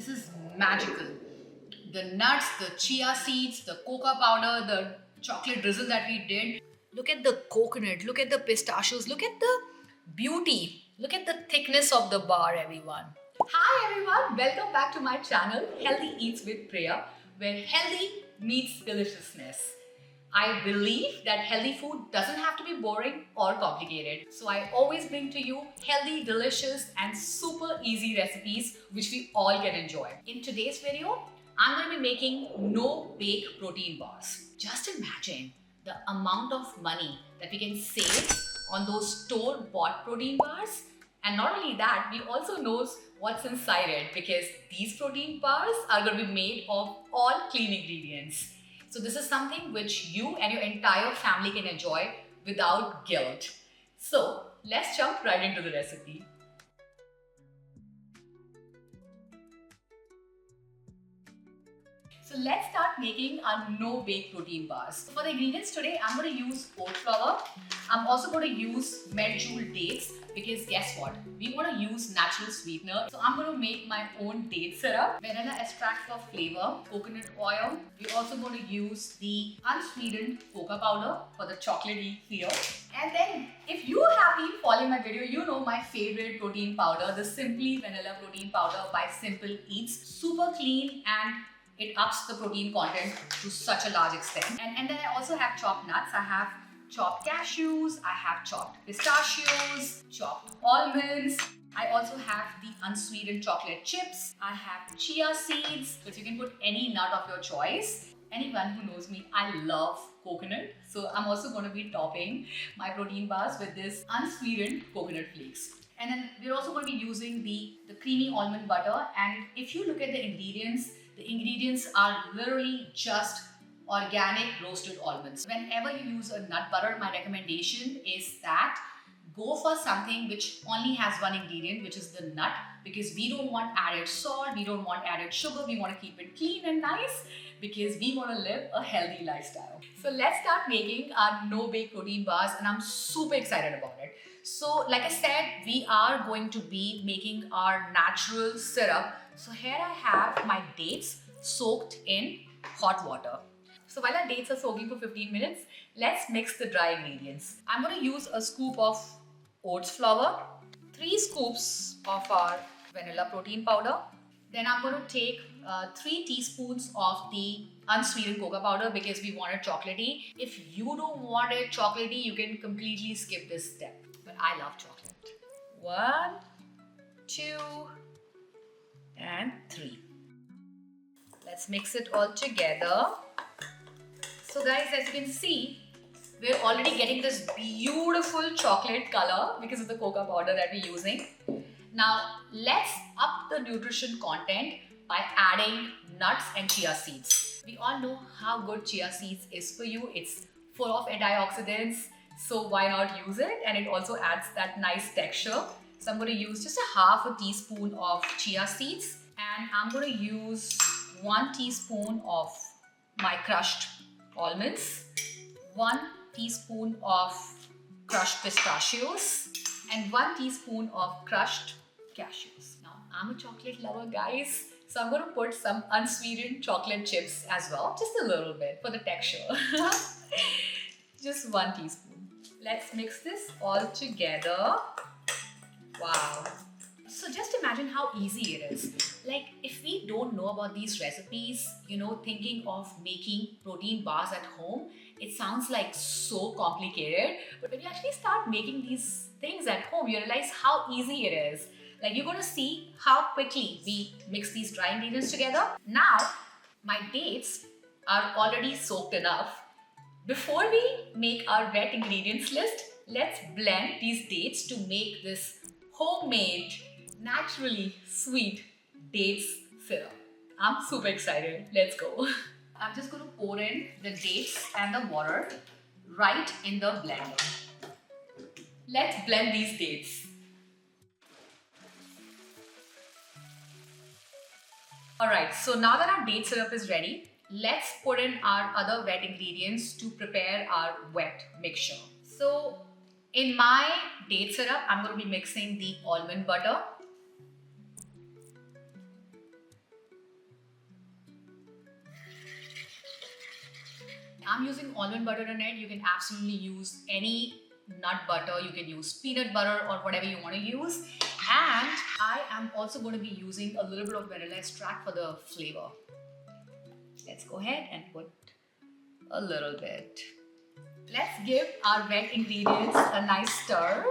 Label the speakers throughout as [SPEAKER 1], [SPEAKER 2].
[SPEAKER 1] This is magical. The nuts, the chia seeds, the cocoa powder, the chocolate drizzle that we did. Look at the coconut, look at the pistachios, look at the beauty, look at the thickness of the bar, everyone. Hi everyone, welcome back to my channel, Healthy Eats with Priya, where healthy meets deliciousness. I believe that healthy food doesn't have to be boring or complicated. So I always bring to you healthy, delicious and super easy recipes which we all can enjoy. In today's video, I'm going to be making no-bake protein bars. Just imagine the amount of money that we can save on those store-bought protein bars. And not only that, we also knows what's inside it because these protein bars are going to be made of all clean ingredients. So this is something which you and your entire family can enjoy without guilt. So let's jump right into the recipe. So let's start making our no-bake protein bars. For the ingredients today, I'm going to use oat flour. I'm also going to use medjool dates because guess what? We want to use natural sweetener. So I'm going to make my own date syrup, vanilla extract for flavor, coconut oil. We're also going to use the unsweetened cocoa powder for the chocolatey feel. And then if you have been following my video, you know my favorite protein powder, the Simply Vanilla Protein Powder by Simple Eats. Super clean and it ups the protein content to such a large extent. And then I also have chopped nuts. I have chopped cashews, I have chopped pistachios, chopped almonds. I also have the unsweetened chocolate chips. I have chia seeds, but you can put any nut of your choice. Anyone who knows me, I love coconut. So I'm also going to be topping my protein bars with this unsweetened coconut flakes. And then we're also going to be using the creamy almond butter. And if you look at the ingredients are literally just organic roasted almonds. Whenever you use a nut butter, my recommendation is that go for something which only has one ingredient, which is the nut, because we don't want added salt, we don't want added sugar, we want to keep it clean and nice because we want to live a healthy lifestyle. So let's start making our no-bake protein bars and I'm super excited about it. So like I said, we are going to be making our natural syrup. So here I have my dates soaked in hot water. So while our dates are soaking for 15 minutes, let's mix the dry ingredients. I'm going to use a scoop of oats flour, 3 scoops of our vanilla protein powder. Then I'm going to take 3 teaspoons of the unsweetened cocoa powder because we want it chocolatey. If you don't want it chocolatey, you can completely skip this step. But I love chocolate. 1, 2, and 3. Let's mix it all together. So guys, as you can see, we're already getting this beautiful chocolate color because of the cocoa powder that we're using. Now, let's up the nutrition content by adding nuts and chia seeds. We all know how good chia seeds is for you. It's full of antioxidants, so why not use it? And it also adds that nice texture. So I'm going to use just a half a teaspoon of chia seeds and I'm going to use 1 teaspoon of my crushed almonds, 1 teaspoon of crushed pistachios and 1 teaspoon of crushed cashews. Now I'm a chocolate lover guys, so I'm going to put some unsweetened chocolate chips as well, just a little bit for the texture. Just 1 teaspoon. Let's mix this all together. Wow. So just imagine how easy it is. Like if we don't know about these recipes, thinking of making protein bars at home, it sounds like so complicated. But when you actually start making these things at home, you realize how easy it is. Like you're going to see how quickly we mix these dry ingredients together. Now, my dates are already soaked enough. Before we make our wet ingredients list, let's blend these dates to make this homemade, naturally sweet dates syrup. I'm super excited. Let's go. I'm just going to pour in the dates and the water right in the blender. Let's blend these dates. Alright, so now that our date syrup is ready, let's put in our other wet ingredients to prepare our wet mixture. So in my date syrup, I'm going to be mixing the almond butter, I'm using almond butter in it. You can absolutely use any nut butter. You can use peanut butter or whatever you want to use. And I am also going to be using a little bit of vanilla extract for the flavor. Let's go ahead and put a little bit. Let's give our wet ingredients a nice stir.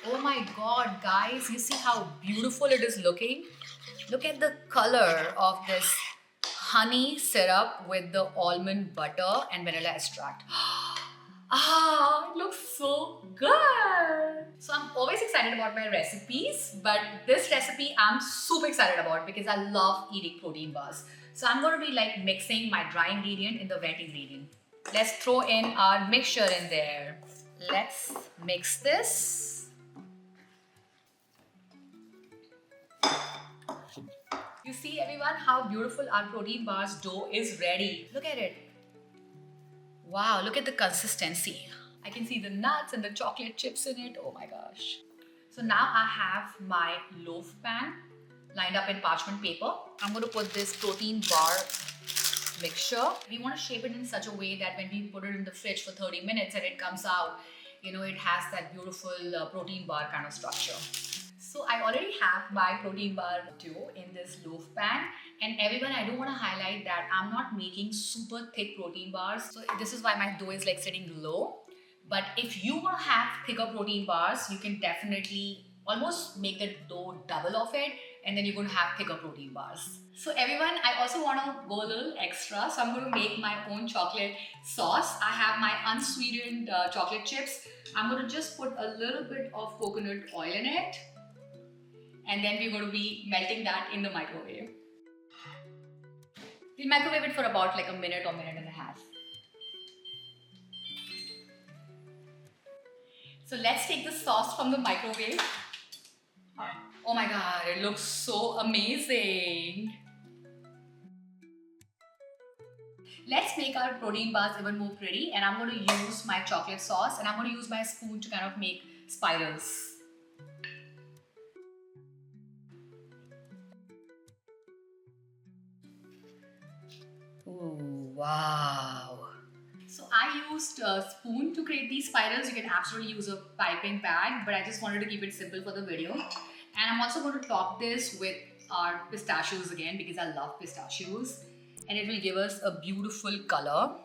[SPEAKER 1] Oh my god, guys, you see how beautiful it is looking? Look at the color of this honey syrup with the almond butter and vanilla extract. Ah, it looks so good. So I'm always excited about my recipes, but this recipe I'm super excited about because I love eating protein bars. So I'm going to be like mixing my dry ingredient in the wet ingredient. Let's throw in our mixture in there. Let's mix this. You see everyone how beautiful our protein bars dough is ready. Look at it. Wow, look at the consistency. I can see the nuts and the chocolate chips in it. Oh my gosh. So now I have my loaf pan lined up in parchment paper. I'm going to put this protein bar mixture. We want to shape it in such a way that when we put it in the fridge for 30 minutes and it comes out, you know, it has that beautiful protein bar kind of structure. So I already have my protein bar dough in this loaf pan, and everyone, I do want to highlight that I'm not making super thick protein bars. So this is why my dough is like sitting low. But if you want to have thicker protein bars, you can definitely almost make the dough double of it, and then you're going to have thicker protein bars. So everyone, I also want to go a little extra. So I'm going to make my own chocolate sauce. I have my unsweetened chocolate chips. I'm going to just put a little bit of coconut oil in it. And then we're going to be melting that in the microwave. We'll microwave it for about like a minute or minute and a half. So let's take the sauce from the microwave. Oh my god, it looks so amazing. Let's make our protein bars even more pretty, and I'm going to use my chocolate sauce and I'm going to use my spoon to kind of make spirals. Ooh, wow. So I used a spoon to create these spirals. You can absolutely use a piping bag, but I just wanted to keep it simple for the video. And I'm also going to top this with our pistachios again because I love pistachios. And it will give us a beautiful color.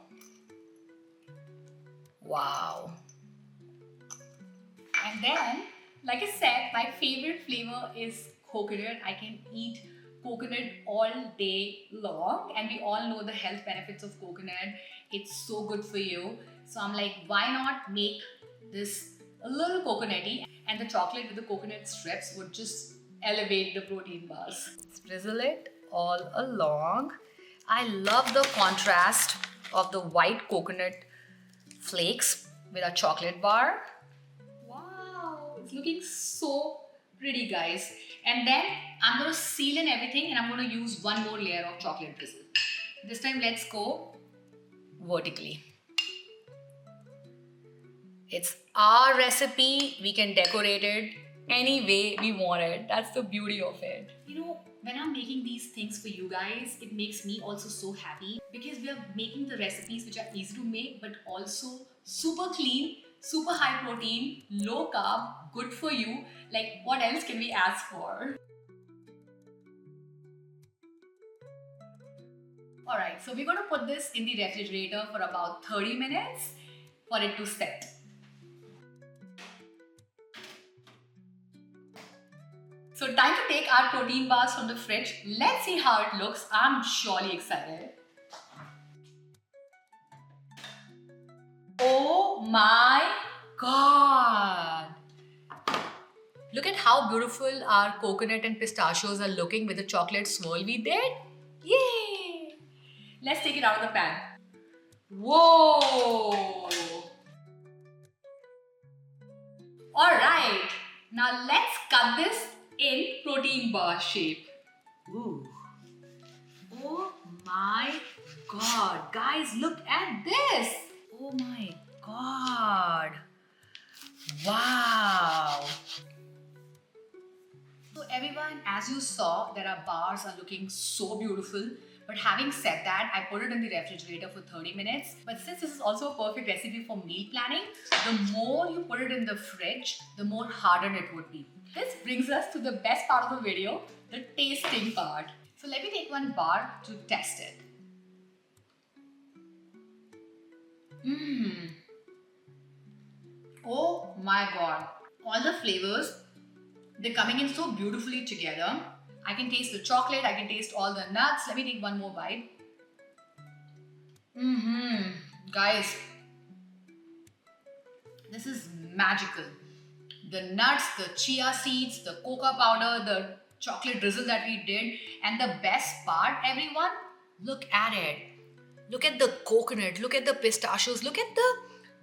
[SPEAKER 1] Wow. And then, like I said, my favorite flavor is coconut. I can eat coconut all day long, and we all know the health benefits of coconut. It's so good for you. So I'm like, why not make this a little coconutty, and the chocolate with the coconut strips would just elevate the protein bars. Drizzle it all along. I love the contrast of the white coconut flakes with a chocolate bar. Wow, it's looking so pretty, guys. And then I'm going to seal in everything, and I'm going to use one more layer of chocolate drizzle. This time let's go vertically. It's our recipe. We can decorate it any way we want it. That's the beauty of it. You know, when I'm making these things for you guys, it makes me also so happy because we are making the recipes which are easy to make but also super clean, super high protein, low carb, good for you. Like, what else can we ask for? Alright, so we're going to put this in the refrigerator for about 30 minutes for it to set. So time to take our protein bars from the fridge. Let's see how it looks. I'm surely excited. Oh my god! Look at how beautiful our coconut and pistachios are looking with the chocolate swirl we did. Yay! Let's take it out of the pan. Whoa! Alright, now let's cut this in protein bar shape. Ooh. Oh my god, guys, look at this. Oh my god. Wow. So everyone, as you saw, that our bars are looking so beautiful. But having said that, I put it in the refrigerator for 30 minutes. But since this is also a perfect recipe for meal planning, the more you put it in the fridge, the more hardened it would be. This brings us to the best part of the video, the tasting part. So let me take one bar to test it. Oh my god. All the flavors, they're coming in so beautifully together. I can taste the chocolate, I can taste all the nuts. Let me take one more bite. Guys, this is magical. The nuts, the chia seeds, the cocoa powder, the chocolate drizzle that we did, and the best part, everyone, look at it. Look at the coconut, look at the pistachios, look at the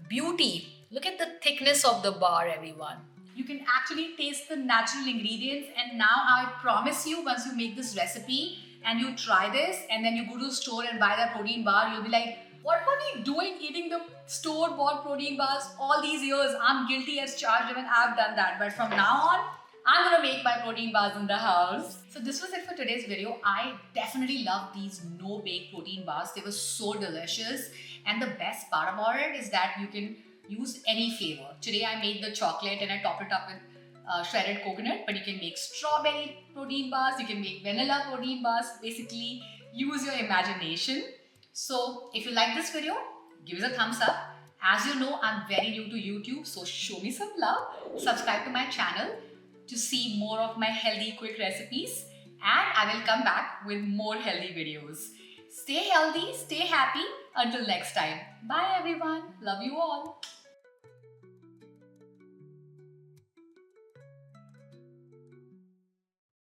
[SPEAKER 1] beauty, look at the thickness of the bar, everyone. You can actually taste the natural ingredients, and now I promise you, once you make this recipe and you try this and then you go to the store and buy that protein bar, you'll be like, what were we doing eating the store-bought protein bars all these years? I'm guilty as charged even I've done that. But from now on, I'm gonna make my protein bars in the house. So this was it for today's video. I definitely love these no-bake protein bars. They were so delicious. And the best part about it is that you can use any flavor. Today I made the chocolate and I topped it up with shredded coconut, but you can make strawberry protein bars, you can make vanilla protein bars. Basically, use your imagination. So if you like this video, give us a thumbs up. As you know, I'm very new to YouTube, so show me some love. Subscribe to my channel to see more of my healthy, quick recipes. And I will come back with more healthy videos. Stay healthy, stay happy. Until next time. Bye everyone. Love you all.